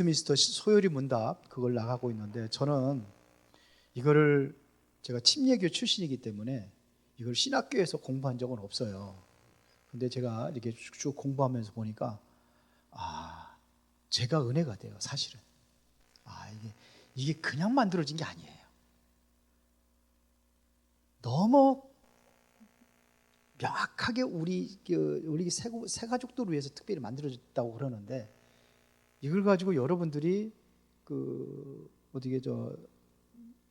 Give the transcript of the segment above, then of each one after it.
미스터 소요리 문답 그걸 나가고 있는데, 저는 이거를 제가 침례교 출신이기 때문에 이걸 신학교에서 공부한 적은 없어요. 근데 제가 이렇게 쭉 공부하면서 보니까 제가 은혜가 돼요. 사실은 이게 그냥 만들어진 게 아니에요. 너무 명확하게 우리 새 가족들을 위해서 특별히 만들어졌다고 그러는데, 이걸 가지고 여러분들이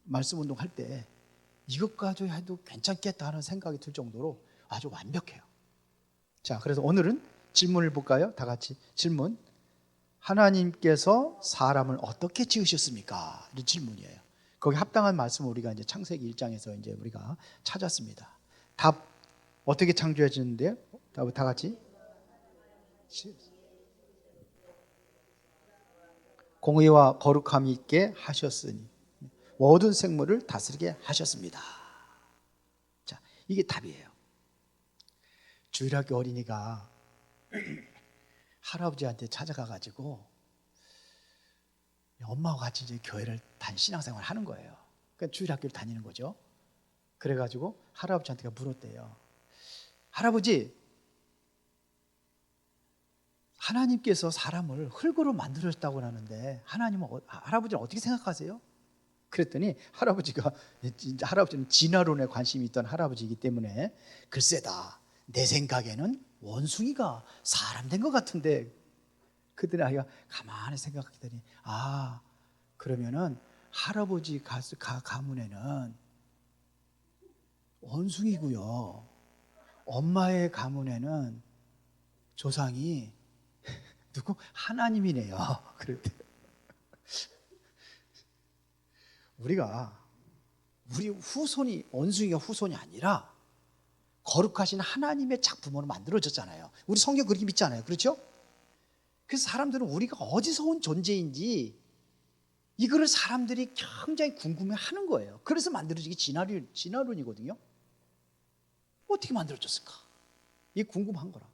말씀 운동할 때 이것 가지고 해도 괜찮겠다 하는 생각이 들 정도로 아주 완벽해요. 자, 그래서 오늘은 질문을 볼까요? 다 같이 질문. 하나님께서 사람을 어떻게 지으셨습니까? 이 질문이에요. 거기 합당한 말씀을 우리가 이제 창세기 1장에서 이제 우리가 찾았습니다. 답 어떻게 창조해지는데요? 다 같이. 공의와 거룩함이 있게 하셨으니 모든 생물을 다스리게 하셨습니다. 자, 이게 답이에요. 주일학교 어린이가 할아버지한테 찾아가가지고 엄마와 같이 이제 교회를 신앙생활을 하는 거예요. 그러니까 주일학교를 다니는 거죠. 그래가지고 할아버지한테 물었대요. 할아버지, 하나님께서 사람을 흙으로 만들었다고 하는데 할아버지는 어떻게 생각하세요? 그랬더니 할아버지는 진화론에 관심이 있던 할아버지이기 때문에, 글쎄다, 내 생각에는 원숭이가 사람 된 것 같은데. 그랬더니 아이가 가만히 생각하더니 그러면은 할아버지 가문에는 원숭이고요, 엄마의 가문에는 조상이 누구? 하나님이네요. 그랬대. 우리 후손이 원숭이가 후손이 아니라 거룩하신 하나님의 작품으로 만들어졌잖아요. 우리 성경 그렇게 믿잖아요. 그렇죠? 그래서 사람들은 우리가 어디서 온 존재인지 이거를 사람들이 굉장히 궁금해하는 거예요. 그래서 만들어지기 진화론이거든요. 어떻게 만들어졌을까? 이게 궁금한 거라.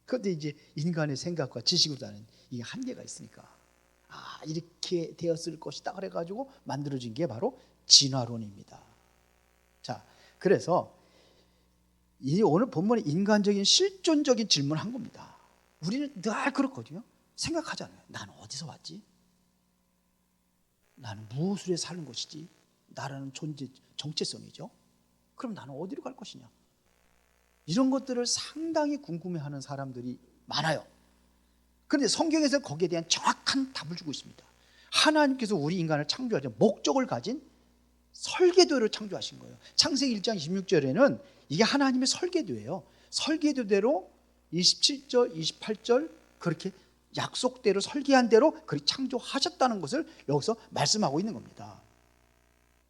그런데 이제 인간의 생각과 지식으로 다는 이 한계가 있으니까 이렇게 되었을 것이다 그래가지고 만들어진 게 바로 진화론입니다. 자, 그래서 오늘 본문의 인간적인 실존적인 질문을 한 겁니다. 우리는 늘 그렇거든요. 생각하잖아요. 나는 어디서 왔지? 나는 무엇을 위해 사는 것이지? 나라는 존재, 정체성이죠. 그럼 나는 어디로 갈 것이냐? 이런 것들을 상당히 궁금해하는 사람들이 많아요. 그런데 성경에서 거기에 대한 정확한 답을 주고 있습니다. 하나님께서 우리 인간을 창조하신 목적을 가진 설계도를 창조하신 거예요. 창세기 1장 26절에는 이게 하나님의 설계도예요. 설계도대로 27절, 28절 그렇게 약속대로 설계한 대로 그렇게 창조하셨다는 것을 여기서 말씀하고 있는 겁니다.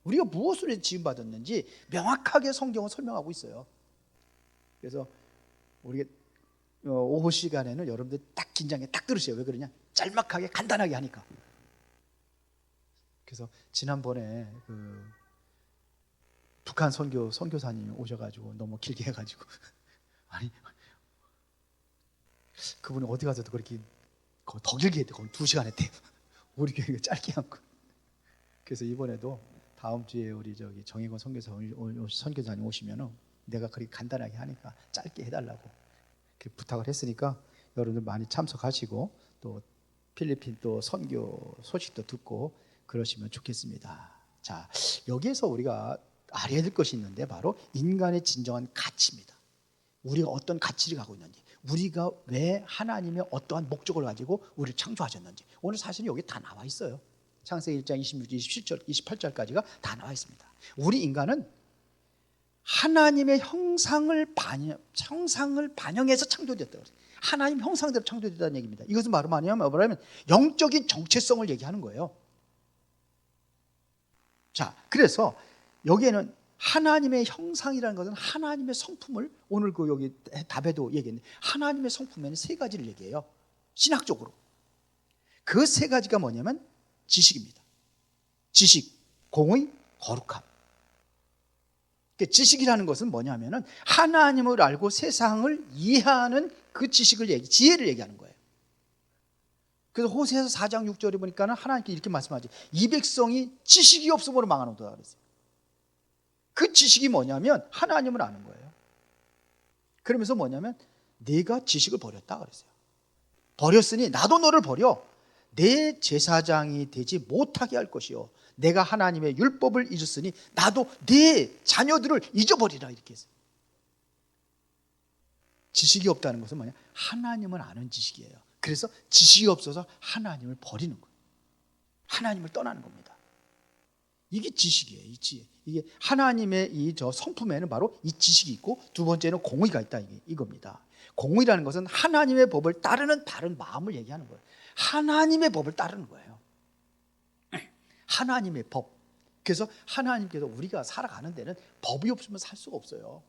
우리가 무엇으로 지음받았는지 명확하게 성경은 설명하고 있어요. 그래서 우리가 오후 시간에는 여러분들 딱 긴장해 딱 들으세요. 왜 그러냐? 짤막하게 간단하게 하니까. 그래서 지난번에 북한 선교사님이 오셔가지고 너무 길게 해가지고 그분이 어디 가서도 그렇게 더 길게 했대. 거의 2시간 했대요. 우리 교회가 짧게 한 거. 그래서 이번에도 다음 주에 우리 정혜권 선교사님 오시면은 내가 그렇게 간단하게 하니까 짧게 해달라고 부탁을 했으니까 여러분들 많이 참석하시고 또 필리핀 또 선교 소식도 듣고 그러시면 좋겠습니다. 자, 여기에서 우리가 알아야 될 것이 있는데 바로 인간의 진정한 가치입니다. 우리가 어떤 가치를 갖고 있는지, 우리가 왜 하나님의 어떠한 목적을 가지고 우리를 창조하셨는지 오늘 사실 여기 다 나와 있어요. 창세기 1장 26절, 27절, 28절까지가 다 나와 있습니다. 우리 인간은 하나님의 형상을 반영해서 창조됐다. 하나님 형상대로 창조됐다는 얘기입니다. 이것은 바로 뭐냐면 영적인 정체성을 얘기하는 거예요. 자, 그래서 여기에는 하나님의 형상이라는 것은 하나님의 성품을, 오늘 여기 답에도 얘기했는데 하나님의 성품에는 3가지를 얘기해요. 신학적으로 그 3가지가 뭐냐면 지식입니다. 지식, 공의, 거룩함. 지식이라는 것은 뭐냐면은 하나님을 알고 세상을 이해하는 그 지식을 지혜를 얘기하는 거예요. 그래서 호세아서 4장 6절에 보니까는 하나님께 이렇게 말씀하지. 이 백성이 지식이 없음으로 망하노다 그랬어요. 그 지식이 뭐냐면 하나님을 아는 거예요. 그러면서 뭐냐면 내가 지식을 버렸다 그랬어요. 버렸으니 나도 너를 버려 내 제사장이 되지 못하게 할 것이요 내가 하나님의 율법을 잊었으니 나도 내 자녀들을 잊어버리라 이렇게 했어요. 지식이 없다는 것은 뭐냐? 하나님을 아는 지식이에요. 그래서 지식이 없어서 하나님을 버리는 거예요. 하나님을 떠나는 겁니다. 이게 지식이에요. 이게 하나님의 이 성품에는 바로 이 지식이 있고, 두 번째는 공의가 있다 이겁니다. 공의라는 것은 하나님의 법을 따르는 바른 마음을 얘기하는 거예요. 하나님의 법을 따르는 거예요. 하나님의 법. 그래서 하나님께서 우리가 살아가는 데는 법이 없으면 살 수가 없어요.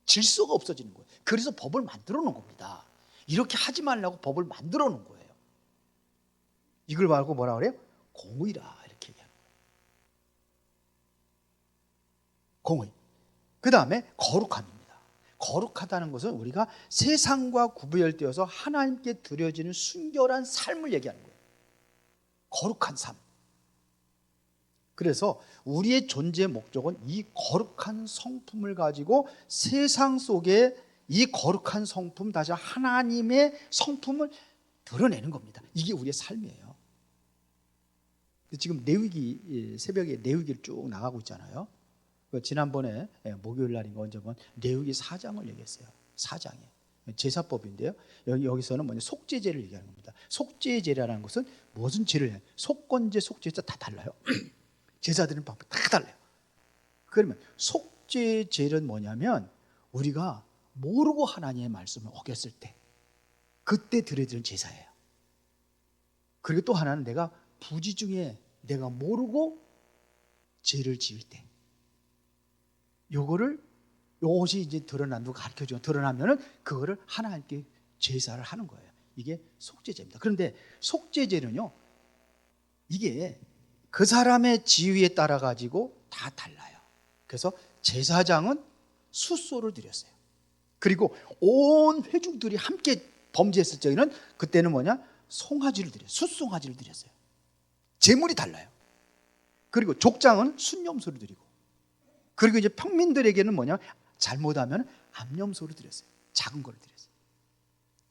질서가 없어지는 거예요. 그래서 법을 만들어 놓은 겁니다. 이렇게 하지 말라고 법을 만들어 놓은 거예요. 이걸 말고 뭐라 그래요? 공의라 이렇게 얘기하는 거예요. 공의. 그 다음에 거룩함입니다. 거룩하다는 것은 우리가 세상과 구별되어서 하나님께 드려지는 순결한 삶을 얘기하는 거예요. 거룩한 삶. 그래서 우리의 존재의 목적은 이 거룩한 성품을 가지고 세상 속에 이 거룩한 성품, 다시 하나님의 성품을 드러내는 겁니다. 이게 우리의 삶이에요. 지금 레위기, 새벽에 레위기를 쭉 나가고 있잖아요. 지난번에 목요일 날인가 언제 본 레위기 4장을 얘기했어요. 4장에 제사법인데요. 여기서는 뭐냐 속죄제를 얘기하는 겁니다. 속죄제라는 것은 무슨 죄를 해요? 속건제, 속죄제 다 달라요. 제사드리는 방법이 다 달라요. 그러면 속죄제는 뭐냐면 우리가 모르고 하나님의 말씀을 어겼을 때 그때 드려지는 제사예요. 그리고 또 하나는 내가 부지 중에 내가 모르고 죄를 지을 때 요것이 이제 드러난, 누가 가르쳐주고 드러나면은 그거를 하나님께 제사를 하는 거예요. 이게 속죄제입니다. 그런데 속죄제는요, 이게 그 사람의 지위에 따라 가지고 다 달라요. 그래서 제사장은 숫소를 드렸어요. 그리고 온 회중들이 함께 범죄했을 적에는 그때는 뭐냐? 송아지를 드렸어요. 숫송아지를 드렸어요. 제물이 달라요. 그리고 족장은 순염소를 드리고, 그리고 이제 평민들에게는 뭐냐? 잘못하면 암염소를 드렸어요. 작은 거를 드렸어요.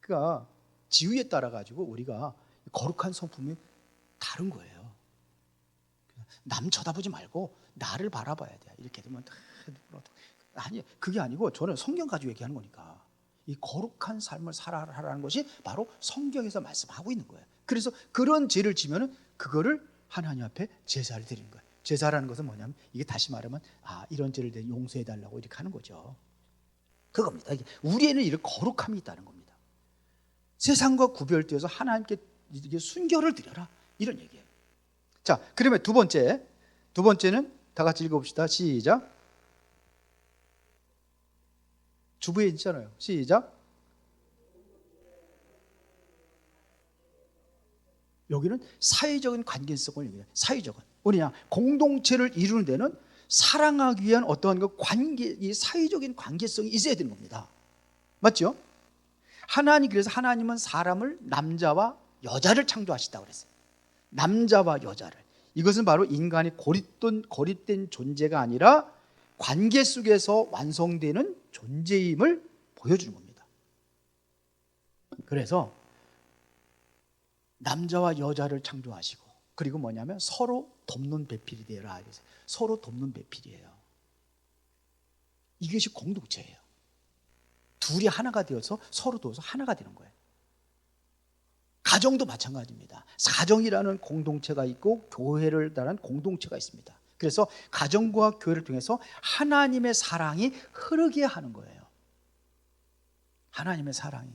그러니까 지위에 따라 가지고 우리가 거룩한 성품이 다른 거예요. 남 쳐다보지 말고 나를 바라봐야 돼. 이렇게 되면 아니, 그게 아니고 저는 성경 가지고 얘기하는 거니까 이 거룩한 삶을 살아라는 것이 바로 성경에서 말씀하고 있는 거예요. 그래서 그런 죄를 지면은 그거를 하나님 앞에 제사를 드리는 거예요. 제사라는 것은 뭐냐면 이게 다시 말하면 이런 죄를 용서해 달라고 이렇게 하는 거죠. 그겁니다. 우리에는 이런 거룩함이 있다는 겁니다. 세상과 구별되어서 하나님께 이게 순결을 드려라 이런 얘기예요. 자, 그러면 두 번째는 다 같이 읽어봅시다. 시작. 주부에 있잖아요. 시작. 여기는 사회적인 관계성을 얘기해요. 사회적인. 뭐냐? 공동체를 이루는 데는 사랑하기 위한 어떠한 그 관계, 이 사회적인 관계성이 있어야 되는 겁니다. 맞죠? 그래서 하나님은 사람을 남자와 여자를 창조하셨다고 그랬어요. 남자와 여자를. 이것은 바로 인간이 고립된 존재가 아니라 관계 속에서 완성되는 존재임을 보여주는 겁니다. 그래서 남자와 여자를 창조하시고, 그리고 뭐냐면 서로 돕는 배필이 되라. 서로 돕는 배필이에요. 이것이 공동체예요. 둘이 하나가 되어서 서로 도와서 하나가 되는 거예요. 가정도 마찬가지입니다. 가정이라는 공동체가 있고 교회를 따른 공동체가 있습니다. 그래서 가정과 교회를 통해서 하나님의 사랑이 흐르게 하는 거예요. 하나님의 사랑이.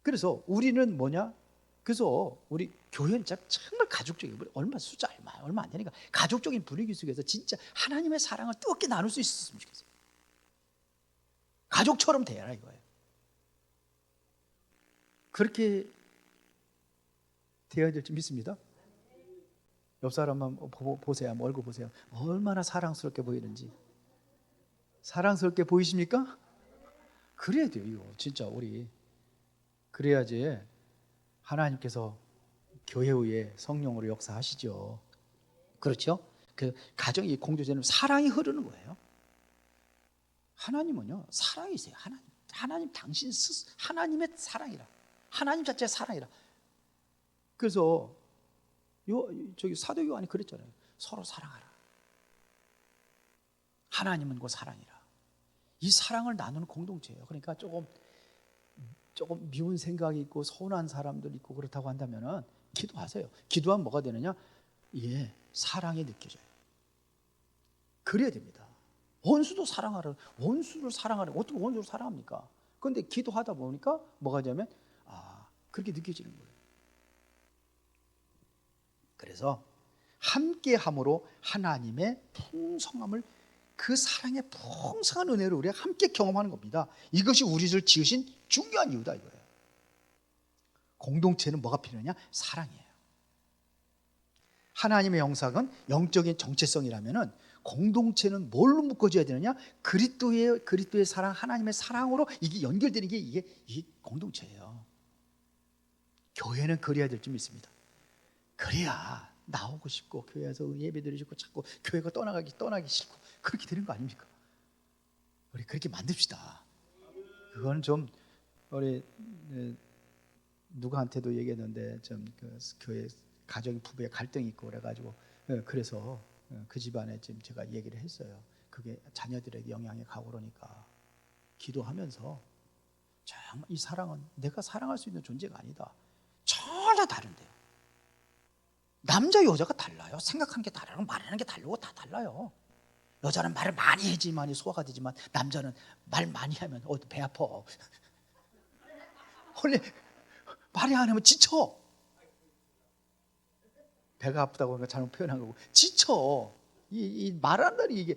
그래서 우리는 뭐냐? 그래서 우리 교회는 정말 가족적인, 얼마 숫자 얼마 안 되니까 가족적인 분위기 속에서 진짜 하나님의 사랑을 뜨겁게 나눌 수 있었으면 좋겠어요. 가족처럼 되라 이거예요. 그렇게 되어야 될 줄 믿습니다. 옆 사람만 보세요. 얼굴 보세요. 얼마나 사랑스럽게 보이는지. 사랑스럽게 보이십니까? 그래야 돼요. 이거 진짜 우리 그래야지 하나님께서 교회 위에 성령으로 역사하시죠. 그렇죠? 그 가정이 공동체는 사랑이 흐르는 거예요. 하나님은요 사랑이세요. 하나님 당신 스스로 하나님의 사랑이라. 하나님 자체의 사랑이라. 그래서 저기 사도 요한이 그랬잖아요. 서로 사랑하라. 하나님은 그 사랑이라. 이 사랑을 나누는 공동체예요. 그러니까 조금 미운 생각이 있고 서운한 사람들 있고 그렇다고 한다면은 기도하세요. 기도하면 뭐가 되느냐? 예, 사랑이 느껴져요. 그래야 됩니다. 원수도 사랑하라. 원수를 사랑하라. 어떻게 원수를 사랑합니까? 그런데 기도하다 보니까 뭐가 되냐면 그렇게 느껴지는 거예요. 그래서 함께함으로 하나님의 풍성함을 그 사랑의 풍성한 은혜를 우리가 함께 경험하는 겁니다. 이것이 우리를 지으신 중요한 이유다 이거예요. 공동체는 뭐가 필요하냐? 사랑이에요. 하나님의 형상은 영적인 정체성이라면은 공동체는 뭘로 묶어져야 되느냐? 그리스도의 사랑, 하나님의 사랑으로 이게 연결되는 게 이게 공동체예요. 교회는 그래야 될 줄 믿습니다. 그래야 나오고 싶고 교회에서 예배드리고 싶고 자꾸 교회가 떠나기 싫고 그렇게 되는 거 아닙니까? 우리 그렇게 만듭시다. 그거는 좀 우리 누구한테도 얘기했는데 좀 그 교회 가정 부부에 갈등이 있고 그래가지고 그래서 그 집안에 지금 제가 얘기를 했어요. 그게 자녀들에게 영향이 가고 그러니까 기도하면서 정말 이 사랑은 내가 사랑할 수 있는 존재가 아니다. 전혀 다른데요. 남자 여자가 달라요. 생각하는 게 다르고 말하는 게 다르고 다 달라요. 여자는 말을 많이 해야지만이 소화가 되지만 남자는 말 많이 하면 배 아파. 원래 말이 안 하면 지쳐. 배가 아프다고 하는 거 잘못 표현한 거고 지쳐. 이 말한다니 이게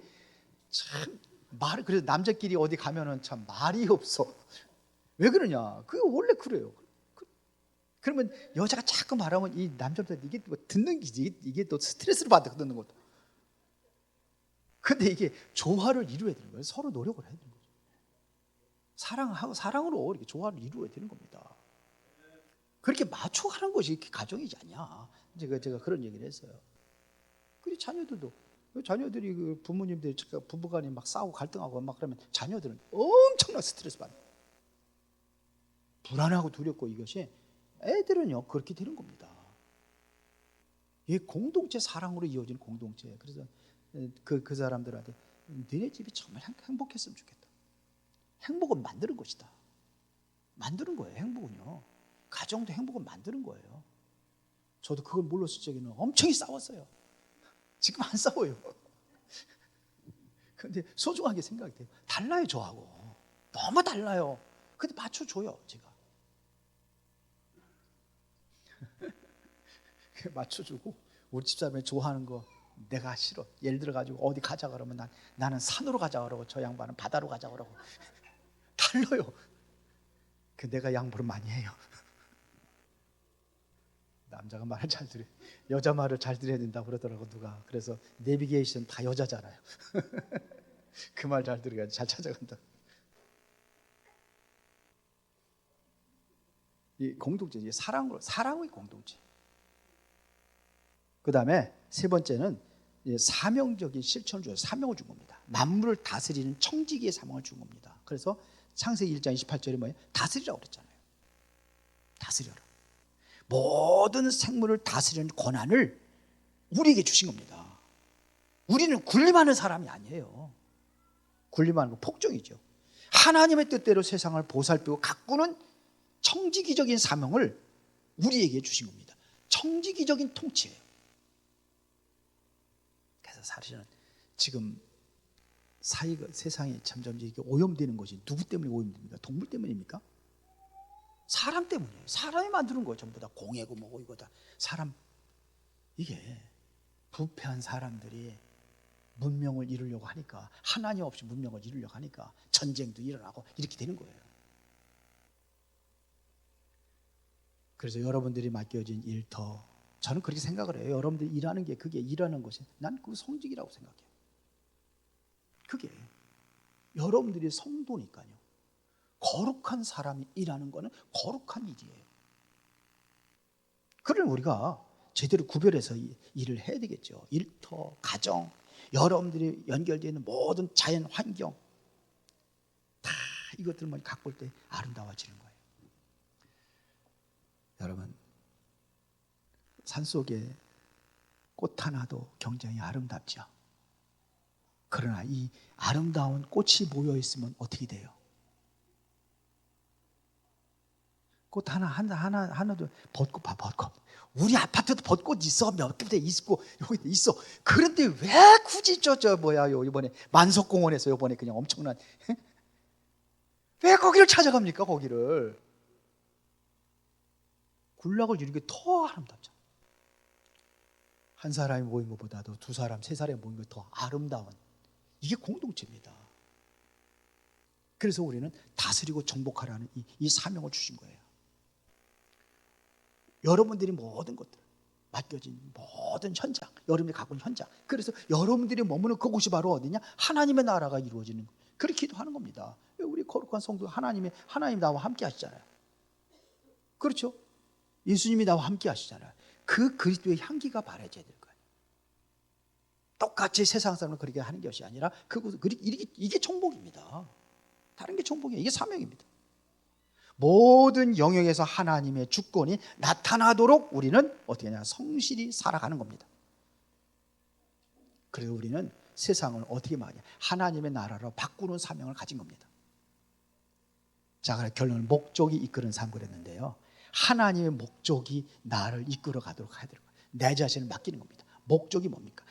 참 그래서 남자끼리 어디 가면은 참 말이 없어. 왜 그러냐? 그게 원래 그래요. 그러면 여자가 자꾸 말하면 이 남자들 이게 뭐 듣는 기지 이게 또 스트레스를 받아 듣는 것도. 근데 이게 조화를 이루어야 되는 거예요. 서로 노력을 해야 되는 거죠. 사랑으로 이렇게 조화를 이루어야 되는 겁니다. 그렇게 맞춰가는 것이 가정이지 않냐. 제가 그런 얘기를 했어요. 그리고 자녀들이 그 부모님들이 부부간에 막 싸우고 갈등하고 막 그러면 자녀들은 엄청난 스트레스 받아요. 불안하고 두렵고 이것이 애들은요 그렇게 되는 겁니다. 이 공동체 사랑으로 이어지는 공동체. 그래서 그 사람들한테 너네 집이 정말 행복했으면 좋겠다. 행복은 만드는 것이다. 만드는 거예요. 행복은요. 가정도 행복은 만드는 거예요. 저도 그걸 몰랐을 적에는 엄청 싸웠어요. 지금 안 싸워요. 근데 소중하게 생각이 돼요. 달라요 저하고. 너무 달라요. 근데 맞춰줘요 제가. 맞춰주고 우리 집사람이 좋아하는 거 내가 싫어. 예를 들어 가지고 어디 가자 그러면 나는 산으로 가자 그러고 저 양반은 바다로 가자 그러고 달라요. 내가 양보를 많이 해요. 남자가 말을 잘 들어, 여자 말을 잘 들어야 된다고 그러더라고 누가. 그래서 내비게이션 다 여자잖아요. 그 말 잘 들어야지 잘 찾아간다. 이 공동체, 이 사랑의 공동체. 그 다음에 세 번째는 사명적인 실천을 줘요. 사명을 준 겁니다. 만물을 다스리는 청지기의 사명을 준 겁니다. 그래서 창세기 1장 28절에 뭐예요? 다스리라고 그랬잖아요. 다스려라. 모든 생물을 다스리는 권한을 우리에게 주신 겁니다. 우리는 군림하는 사람이 아니에요. 군림하는 건 폭정이죠. 하나님의 뜻대로 세상을 보살피고 가꾸는 청지기적인 사명을 우리에게 주신 겁니다. 청지기적인 통치예요. 그래서 사실은 지금 세상이 점점 이렇게 오염되는 것이 누구 때문에 오염됩니까? 동물 때문입니까? 사람 때문이에요. 사람이 만드는 거예요. 전부 다 공해고 뭐고 이거 다 사람. 이게 부패한 사람들이 문명을 이루려고 하니까 하나님 없이 문명을 이루려고 하니까 전쟁도 일어나고 이렇게 되는 거예요. 그래서 여러분들이 맡겨진 일터 저는 그렇게 생각을 해요. 여러분들이 일하는 게 그게 일하는 것이 난 그거 성직이라고 생각해요. 그게 여러분들이 성도니까요. 거룩한 사람이 일하는 거는 거룩한 일이에요. 그걸 우리가 제대로 구별해서 일을 해야 되겠죠. 일터, 가정, 여러분들이 연결되어 있는 모든 자연 환경, 다 이것들만 갖고 올 때 아름다워지는 거예요. 여러분, 산속에 꽃 하나도 굉장히 아름답죠. 그러나 이 아름다운 꽃이 모여 있으면 어떻게 돼요? 꽃 하나도 벚꽃 봐, 벚꽃. 우리 아파트도 벚꽃 있어, 몇 군데 있고 여기 있어. 그런데 왜 굳이 이번에 만석공원에서 이번에 그냥 엄청난 왜 거기를 찾아갑니까? 거기를 군락을 이루는 게 더 아름답죠. 한 사람이 모인 것보다도 두 사람, 세 사람이 모인 게 더 아름다운 이게 공동체입니다. 그래서 우리는 다스리고 정복하라는 이 사명을 주신 거예요. 여러분들이 모든 것들 맡겨진 모든 현장, 여러분들이 갖고 있는 현장, 그래서 여러분들이 머무는 그곳이 바로 어디냐? 하나님의 나라가 이루어지는, 그렇게 기도하는 겁니다. 우리 거룩한 성도 하나님 나와 함께 하시잖아요. 그렇죠? 예수님이 나와 함께 하시잖아요. 그 그리스도의 향기가 바라져야 될 거예요. 똑같이 세상 사람을 그렇게 하는 것이 아니라 이게 정복입니다. 다른 게 정복이에요. 이게 사명입니다. 모든 영역에서 하나님의 주권이 나타나도록 우리는 어떻게 하냐? 성실히 살아가는 겁니다. 그래서 우리는 세상을 어떻게 말하냐? 하나님의 나라로 바꾸는 사명을 가진 겁니다. 자, 그래 결론은 목적이 이끄는 삶 그랬는데요. 하나님의 목적이 나를 이끌어 가도록 해야 돼요. 내 자신을 맡기는 겁니다. 목적이 뭡니까?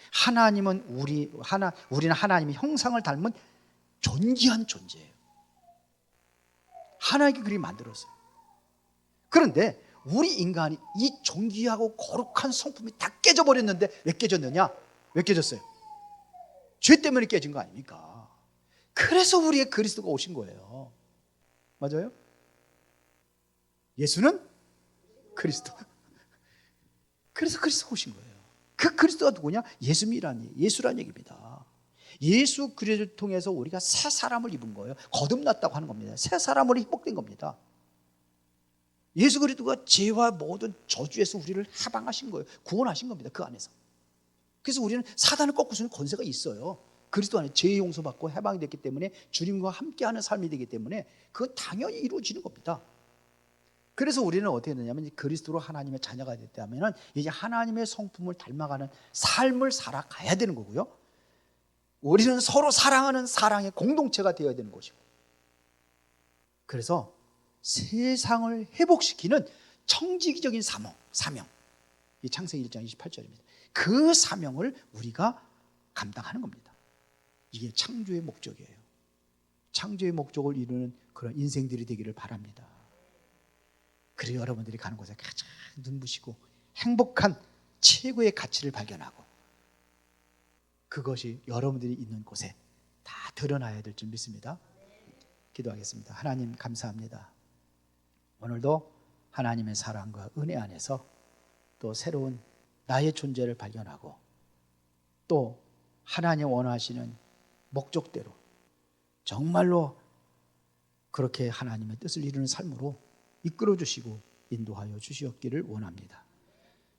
우리는 하나님의 형상을 닮은 존귀한 존재예요. 하나님이 그렇게 만들었어요. 그런데 우리 인간이 이 존귀하고 거룩한 성품이 다 깨져버렸는데 왜 깨졌느냐? 왜 깨졌어요? 죄 때문에 깨진 거 아닙니까? 그래서 우리의 그리스도가 오신 거예요. 맞아요? 예수는 그리스도. 그래서 그리스도가 오신 거예요. 그 그리스도가 누구냐? 예수란 얘기입니다. 예수 그리스도를 통해서 우리가 새 사람을 입은 거예요. 거듭났다고 하는 겁니다. 새 사람으로 회복된 겁니다. 예수 그리스도가 죄와 모든 저주에서 우리를 해방하신 거예요. 구원하신 겁니다. 그 안에서. 그래서 우리는 사단을 꺾을 수 있는 권세가 있어요. 그리스도 안에 죄 용서받고 해방이 됐기 때문에 주님과 함께하는 삶이 되기 때문에 그건 당연히 이루어지는 겁니다. 그래서 우리는 어떻게 되냐면 그리스도로 하나님의 자녀가 됐다면 이제 하나님의 성품을 닮아가는 삶을 살아가야 되는 거고요. 우리는 서로 사랑하는 사랑의 공동체가 되어야 되는 것이고, 그래서 세상을 회복시키는 청지기적인 사명, 이 창세기 1장 28절입니다. 그 사명을 우리가 감당하는 겁니다. 이게 창조의 목적이에요. 창조의 목적을 이루는 그런 인생들이 되기를 바랍니다. 그리고 여러분들이 가는 곳에 가장 눈부시고 행복한 최고의 가치를 발견하고 그것이 여러분들이 있는 곳에 다 드러나야 될 줄 믿습니다. 기도하겠습니다. 하나님 감사합니다. 오늘도 하나님의 사랑과 은혜 안에서 또 새로운 나의 존재를 발견하고 또 하나님 원하시는 목적대로 정말로 그렇게 하나님의 뜻을 이루는 삶으로 이끌어 주시고 인도하여 주시옵기를 원합니다.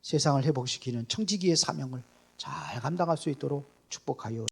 세상을 회복시키는 청지기의 사명을 잘 감당할 수 있도록 축복하여